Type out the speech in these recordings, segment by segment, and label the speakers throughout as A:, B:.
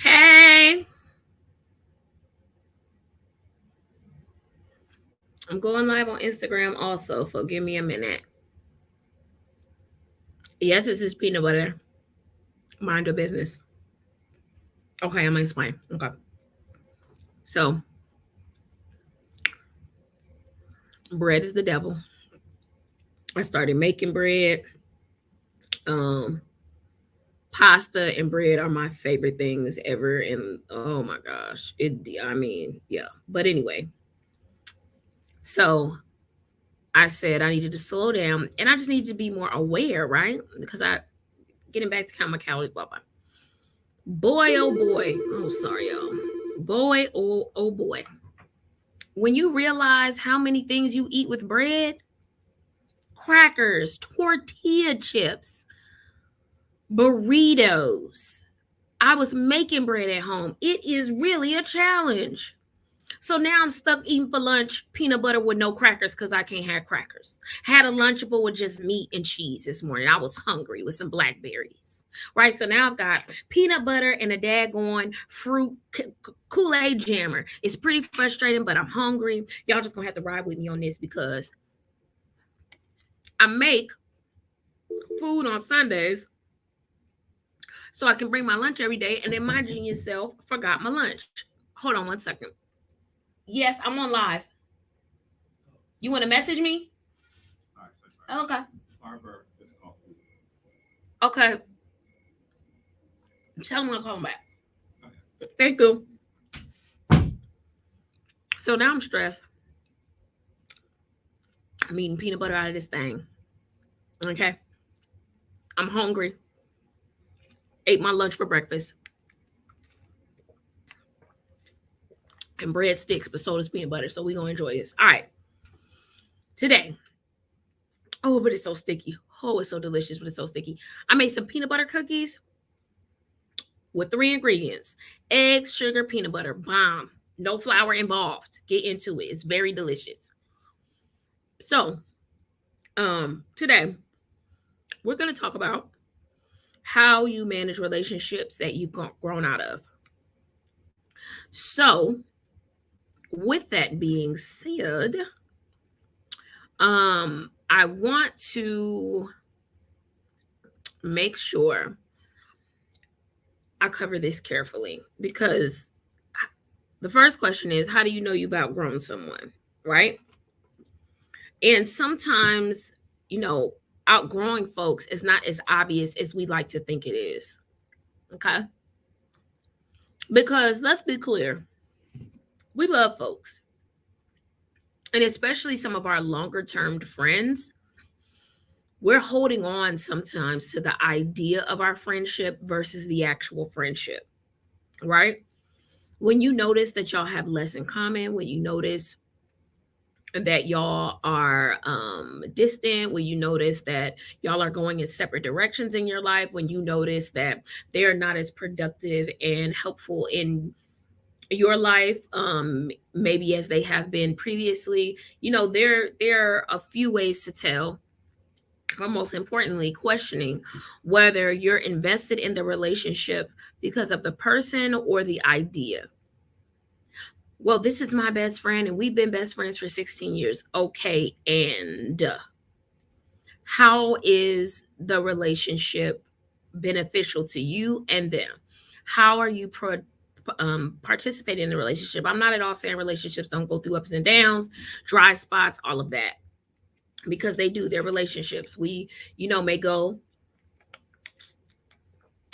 A: Hey, I'm going live on Instagram also, so give me a minute. Yes, this is peanut butter. Mind your business. Okay, I'm gonna explain. Okay. So, bread is the devil. I started making bread. Um, Pasta and bread are my favorite things ever. And oh my gosh. Yeah. But anyway, so I said I needed to slow down and I just need to be more aware, right? Because I getting back to count my calories, blah blah. Boy, oh boy. Oh, sorry, y'all. Boy, oh boy. When you realize how many things you eat with bread, crackers, tortilla chips, burritos. I was making bread at home. It is really a challenge. So now I'm stuck eating for lunch peanut butter with no crackers because I can't have crackers. Had a Lunchable with just meat and cheese this morning. I was hungry with some blackberries. Right, so now I've got peanut butter and a daggone fruit Kool-Aid jammer. It's pretty frustrating, but I'm hungry. Y'all just gonna have to ride with me on this because I make food on Sundays so I can bring my lunch every day. And then my genius self forgot my lunch. Hold on one second. Yes, I'm on live. You want to message me? Okay. Okay. Tell him I'll call him back. Thank you. So now I'm stressed. I'm eating peanut butter out of this thing. Okay. I'm hungry. Ate my lunch for breakfast. And bread sticks, but so does peanut butter. So we're going to enjoy this. All right. Today. Oh, but it's so sticky. Oh, it's so delicious, but it's so sticky. I made some peanut butter cookies with 3 ingredients: eggs, sugar, peanut butter. Bomb. No flour involved. Get into it. It's very delicious. So, today we're going to talk about how you manage relationships that you've grown out of. So, with that being said, I want to make sure I cover this carefully because the first question is, how do you know you've outgrown someone, right? And sometimes, outgrowing folks is not as obvious as we like to think it is. Okay? Because let's be clear, we love folks. And especially some of our longer term friends, we're holding on sometimes to the idea of our friendship versus the actual friendship, right? When you notice that y'all have less in common, when you notice that y'all are distant, when you notice that y'all are going in separate directions in your life, when you notice that they are not as productive and helpful in your life maybe as they have been previously, there are a few ways to tell, but most importantly, questioning whether you're invested in the relationship because of the person or the idea. Well, this is my best friend and we've been best friends for 16 years. Okay, and how is the relationship beneficial to you and them? How are you participating in the relationship? I'm not at all saying relationships don't go through ups and downs, dry spots, all of that, because they do. Their relationships, we may go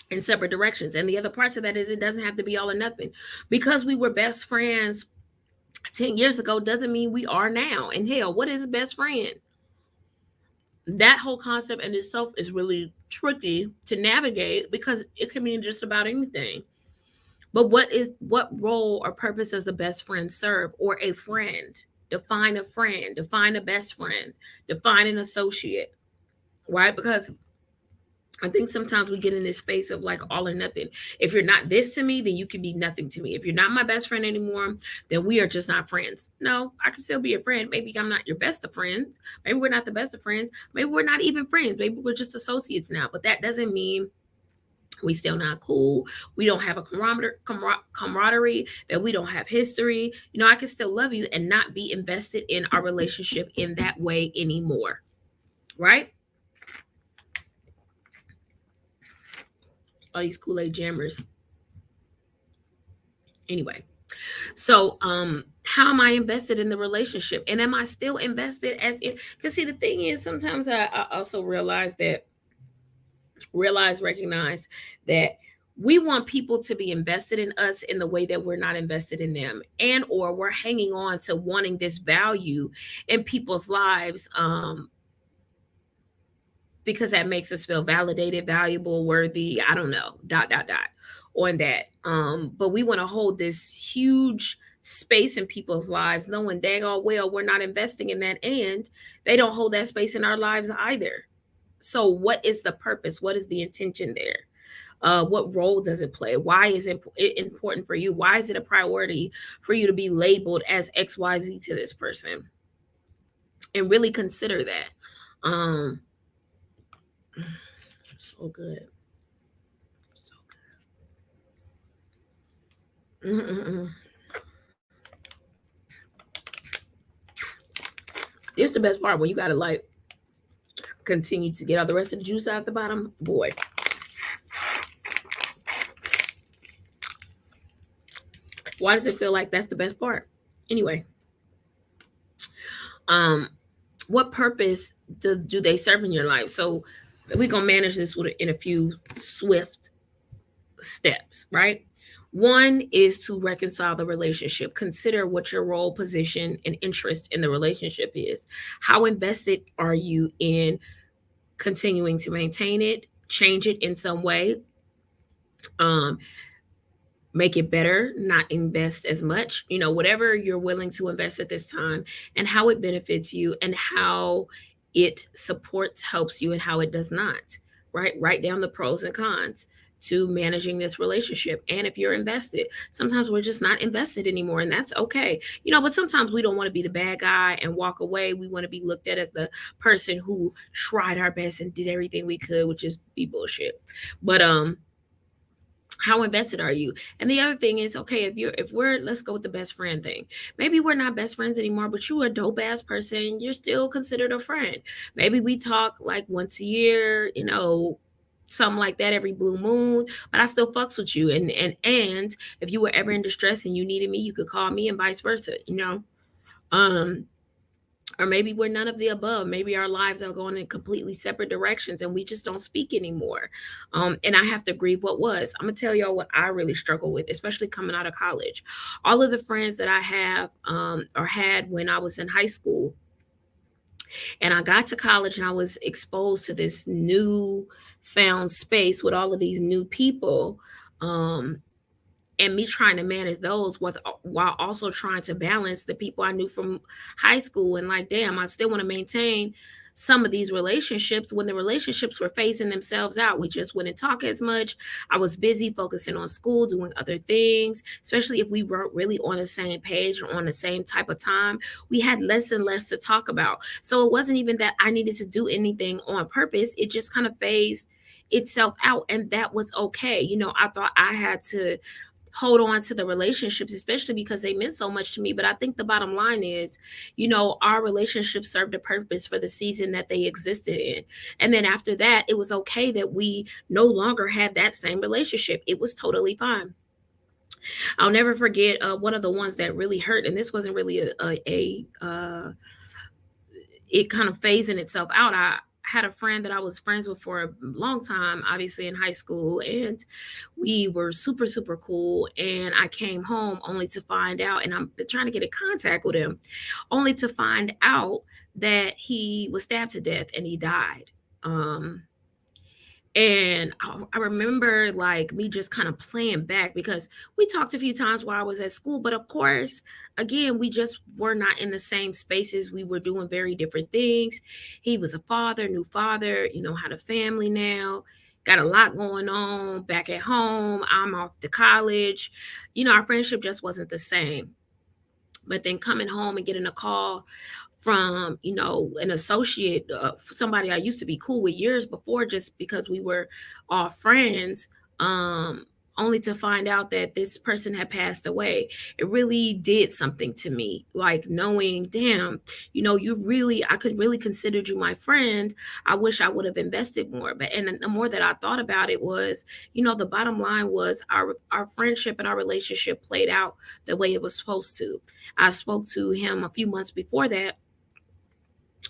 A: in separate directions. And the other parts of that is it doesn't have to be all or nothing. Because we were best friends 10 years ago doesn't mean we are now. And hell, what is a best friend? That whole concept in itself is really tricky to navigate because it can mean just about anything. But what role or purpose does a best friend serve, or a friend? Define a friend, define a best friend, define an associate, right? Because I think sometimes we get in this space of like all or nothing. If you're not this to me, then you can be nothing to me. If you're not my best friend anymore, then we are just not friends. No, I can still be a friend. Maybe I'm not your best of friends. Maybe we're not the best of friends. Maybe we're not even friends. Maybe we're just associates now. But that doesn't mean We still not cool. We don't have a camaraderie, that we don't have history. I can still love you and not be invested in our relationship in that way anymore. Right? All these Kool-Aid jammers. Anyway, so how am I invested in the relationship? And am I still invested as if, because see, the thing is, sometimes I also recognize that we want people to be invested in us in the way that we're not invested in them, and or we're hanging on to wanting this value in people's lives, because that makes us feel validated, valuable, worthy, I don't know, dot dot dot on that. But we want to hold this huge space in people's lives, knowing dang all well we're not investing in that, and they don't hold that space in our lives either. So what is the purpose? What is the intention there? What role does it play? Why is it important for you? Why is it a priority for you to be labeled as XYZ to this person? And really consider that. So good. So good. It's the best part when you gotta like continue to get all the rest of the juice out the bottom. Boy. Why does it feel like that's the best part? Anyway, what purpose do they serve in your life? So we're gonna manage this in a few swift steps, right? One is to reconcile the relationship. Consider what your role, position, and interest in the relationship is. How invested are you in continuing to maintain it, change it in some way, um, make it better, not invest as much, whatever you're willing to invest at this time, and how it benefits you, and how it supports, helps you, and how it does not, right? Write down the pros and cons to managing this relationship. And if you're invested, sometimes we're just not invested anymore, and that's okay. But sometimes we don't want to be the bad guy and walk away. We want to be looked at as the person who tried our best and did everything we could, which is be bullshit. But how invested are you? And the other thing is, okay, let's go with the best friend thing. Maybe we're not best friends anymore, but you are a dope ass person. You're still considered a friend. Maybe we talk like once a year, something like that, every blue moon, but I still fucks with you. And if you were ever in distress and you needed me, you could call me, and vice versa, Um, or maybe we're none of the above. Maybe our lives are going in completely separate directions and we just don't speak anymore. And I have to grieve what was. I'm going to tell y'all what I really struggle with, especially coming out of college. All of the friends that I have or had when I was in high school, and I got to college and I was exposed to this new found space with all of these new people. And me trying to manage those while also trying to balance the people I knew from high school, and like, damn, I still want to maintain some of these relationships when the relationships were phasing themselves out. We just wouldn't talk as much. I was busy focusing on school, doing other things, especially if we weren't really on the same page or on the same type of time. We had less and less to talk about. So it wasn't even that I needed to do anything on purpose. It just kind of phased itself out, and that was okay. I thought I had to hold on to the relationships, especially because they meant so much to me. But I think the bottom line is, our relationships served a purpose for the season that they existed in. And then after that, it was okay that we no longer had that same relationship. It was totally fine. I'll never forget one of the ones that really hurt, and this wasn't really it kind of phasing itself out. I had a friend that I was friends with for a long time, obviously in high school, and we were super, super cool. And I came home only to find out, and I'm trying to get in contact with him, only to find out that he was stabbed to death and he died. And I remember like me just kind of playing back, because we talked a few times while I was at school, but of course, again, we just were not in the same spaces. We were doing very different things. He was a father, new father, had a family now, got a lot going on back at home. I'm off to college. Our friendship just wasn't the same. But then coming home and getting a call from an associate, somebody I used to be cool with years before, just because we were all friends, um, only to find out that this person had passed away. It really did something to me, like knowing, damn, I could really consider you my friend. I wish I would have invested more. But and the more that I thought about it was, the bottom line was our friendship and our relationship played out the way it was supposed to. I spoke to him a few months before that,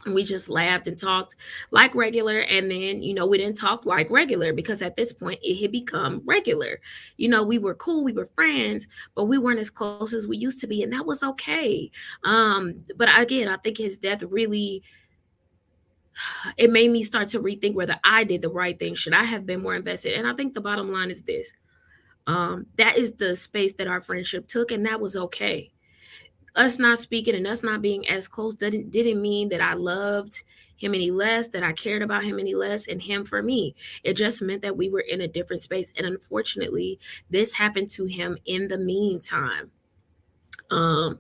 A: and we just laughed and talked like regular. And then we didn't talk like regular because at this point it had become regular. We were cool, we were friends, but we weren't as close as we used to be, and that was okay. But again, I think his death really, it made me start to rethink whether I did the right thing. Should I have been more invested? And I think the bottom line is this: that is the space that our friendship took, and that was okay. Us not speaking and us not being as close didn't mean that I loved him any less, that I cared about him any less, and him for me. It just meant that we were in a different space. And unfortunately, this happened to him in the meantime. Um,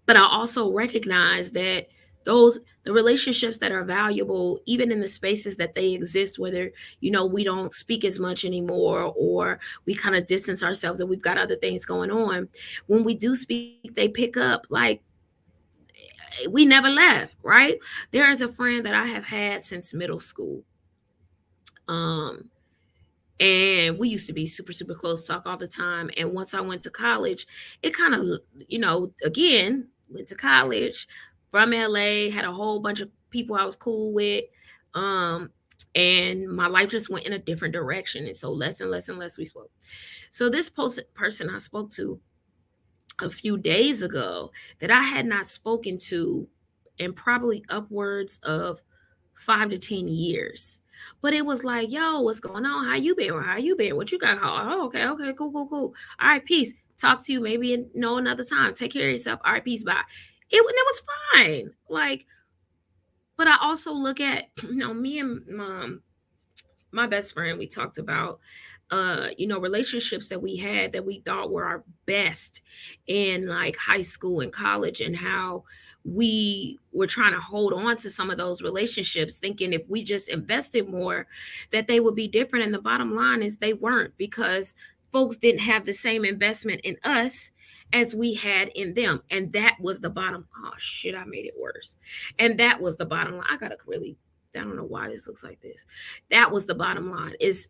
A: but I also recognize that the relationships that are valuable, even in the spaces that they exist, whether we don't speak as much anymore, or we kind of distance ourselves and we've got other things going on, when we do speak, they pick up like we never left, right? There is a friend that I have had since middle school. um and we used to be super super close, talk all the time. And once I went to college, it kind of, again, went to college from LA, had a whole bunch of people I was cool with. um and my life just went in a different direction, and so less and less and less we spoke. So this person I spoke to a few days ago, that I had not spoken to in probably upwards of 5 to 10 years. But it was like, yo, what's going on? How you been? How you been? What you got? Oh, okay, okay, cool, cool, cool. All right, peace. Talk to you maybe another time. Take care of yourself. All right, peace. Bye. It was fine. Like, but I also look at, me and my best friend, we talked about relationships that we had that we thought were our best in like high school and college, and how we were trying to hold on to some of those relationships thinking if we just invested more that they would be different. And the bottom line is they weren't, because folks didn't have the same investment in us as we had in them. And that was the bottom. Oh shit, I made it worse. And that was the bottom line. I don't know why this looks like this. That was the bottom line is,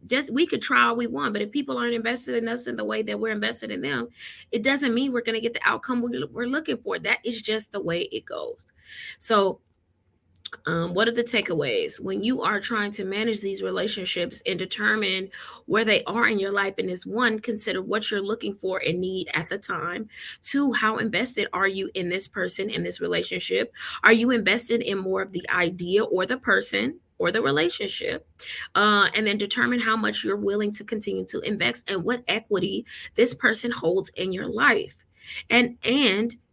A: just we could try all we want, but if people aren't invested in us in the way that we're invested in them, it doesn't mean we're going to get the outcome we're looking for. That is just the way it goes. So what are the takeaways when you are trying to manage these relationships and determine where they are in your life? And is one, consider what you're looking for and need at the time. Two, how invested are you in this person, in this relationship? Are you invested in more of the idea or the person or the relationship? And then determine how much you're willing to continue to invest and what equity this person holds in your life. And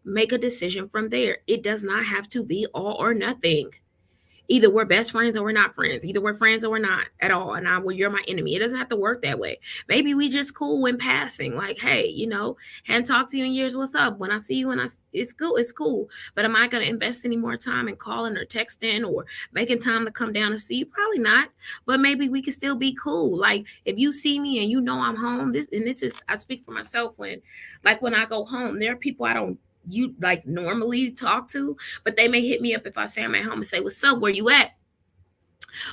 A: make a decision from there. It does not have to be all or nothing. Either we're best friends or we're not friends. Either we're friends or we're not at all. And you're my enemy. It doesn't have to work that way. Maybe we just cool when passing. Like, hey, hadn't talked to you in years. What's up? When I see you, it's cool. It's cool. But am I going to invest any more time in calling or texting or making time to come down and see you? Probably not. But maybe we can still be cool. Like if you see me and I'm home, this is, I speak for myself when I go home, there are people I don't like normally talk to, but they may hit me up if I say I'm at home and say, what's up, where you at?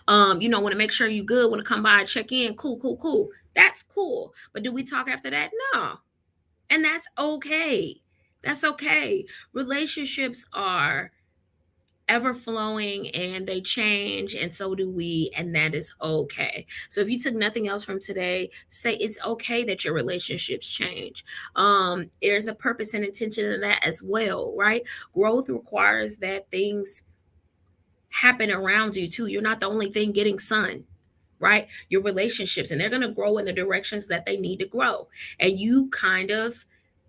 A: Want to make sure you good, want to come by and check in. Cool, cool, cool. That's cool. But do we talk after that? No. And that's okay. That's okay. Relationships are ever flowing and they change, and so do we, and that is okay. So if you took nothing else from today, say it's okay that your relationships change. There's a purpose and intention in that as well, right? Growth requires that things happen around you too. You're not the only thing getting sun, right? Your relationships, and they're going to grow in the directions that they need to grow, and you kind of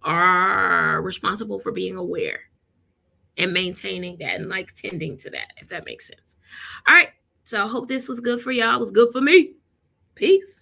A: are responsible for being aware and maintaining that and like tending to that, if that makes sense. All right. So I hope this was good for y'all. It was good for me. Peace.